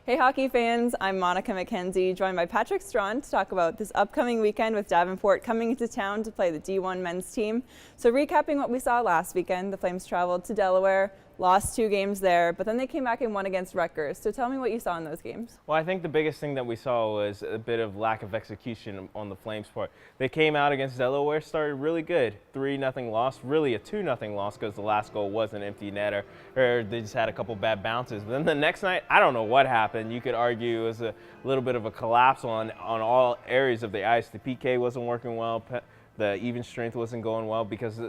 Hey hockey fans, I'm Monika McKenzie, joined by Patrick Strawn to talk about this upcoming weekend with Davenport coming into town to play the D1 men's team. So recapping what we saw last weekend, the Flames traveled to Delaware, lost 2 games there, but then they came back and won against Rutgers. So tell me what you saw in those games. Well, I think the biggest thing that we saw was a bit of lack of execution on the Flames' part. They came out against Delaware, started really good, 3-0 loss, really a 2-0 loss because the last goal was an empty netter, or they just had a couple bad bounces. But then the next night, I don't know what happened. You could argue it was a little bit of a collapse on all areas of the ice. The PK wasn't working well, the even strength wasn't going well because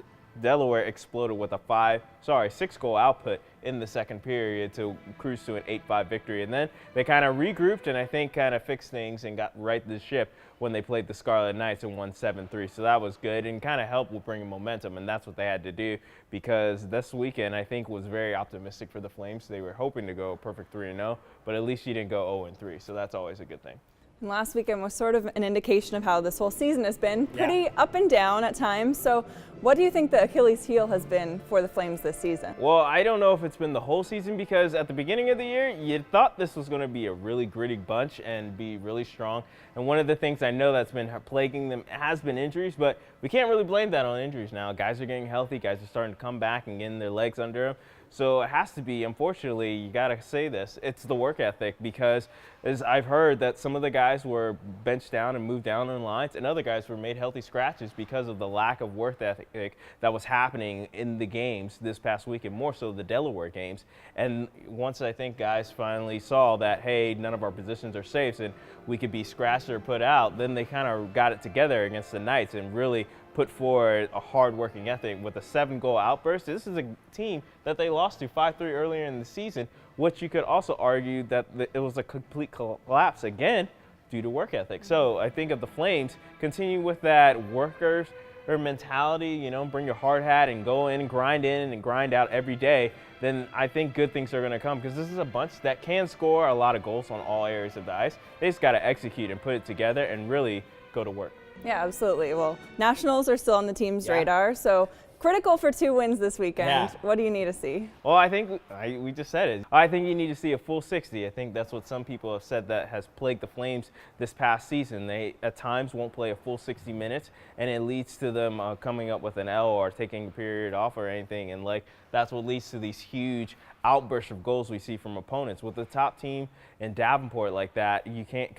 Delaware exploded with a 6-goal output in the second period to cruise to an 8-5 victory. And then they kind of regrouped and I think kind of fixed things and got right the ship when they played the Scarlet Knights and won 7-3. So that was good and kind of helped with bringing momentum, and that's what they had to do because this weekend I think was very optimistic for the Flames. They were hoping to go perfect 3-0, but at least you didn't go 0-3, so that's always a good thing. And last weekend was sort of an indication of how this whole season has been, pretty up and down at times. So what do you think the Achilles heel has been for the Flames this season? Well, I don't know if it's been the whole season because at the beginning of the year, you thought this was going to be a really gritty bunch and be really strong. And one of the things I know that's been plaguing them has been injuries, but we can't really blame that on injuries now. Guys are getting healthy, guys are starting to come back and getting their legs under them. So it has to be, unfortunately, you got to say this, it's the work ethic because as I've heard that some of the guys were benched down and moved down in lines and other guys were made healthy scratches because of the lack of work ethic that was happening in the games this past weekend, more so the Delaware games. And once I think guys finally saw that, hey, none of our positions are safe and we could be scratched or put out, then they kind of got it together against the Knights and really put forward a hard-working ethic with a 7-goal outburst. This is a team that they lost to 5-3 earlier in the season, which you could also argue that it was a complete collapse again due to work ethic. So I think if the Flames continue with that workers or mentality, you know, bring your hard hat and go in and grind out every day, then I think good things are going to come because this is a bunch that can score a lot of goals on all areas of the ice. They just got to execute and put it together and really go to work. Yeah, absolutely. Well, Nationals are still on the team's radar, so critical for 2 wins this weekend. Yeah. What do you need to see? Well, I think we just said it. I think you need to see a full 60. I think that's what some people have said that has plagued the Flames this past season. They at times won't play a full 60 minutes, and it leads to them coming up with an L or taking a period off or anything. And that's what leads to these huge outbursts of goals we see from opponents. With the top team in Davenport like that, you can't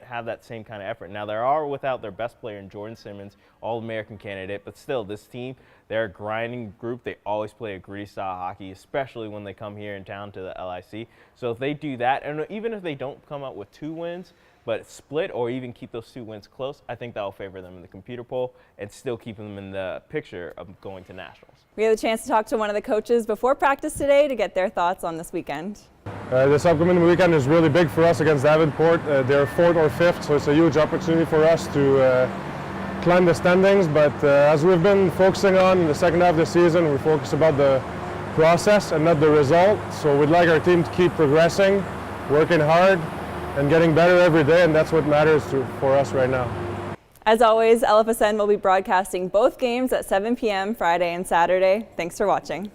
have that same kind of effort. Now, they are without their best player in Jordan Simmons, All-American candidate, but still, this team, they're a grinding group. They always play a gritty style hockey, especially when they come here in town to the LIC. So if they do that, and even if they don't come out with 2 wins, but split or even keep those 2 wins close, I think that will favor them in the computer poll and still keep them in the picture of going to Nationals. We had a chance to talk to one of the coaches before practice today to get their thoughts on this weekend. This upcoming weekend is really big for us against Davenport. They're 4th or 5th, so it's a huge opportunity for us to climb the standings. But as we've been focusing on in the second half of the season, we focus about the process and not the result. So we'd like our team to keep progressing, working hard, and getting better every day, and that's what matters for us right now. As always, LFSN will be broadcasting both games at 7 p.m. Friday and Saturday. Thanks for watching.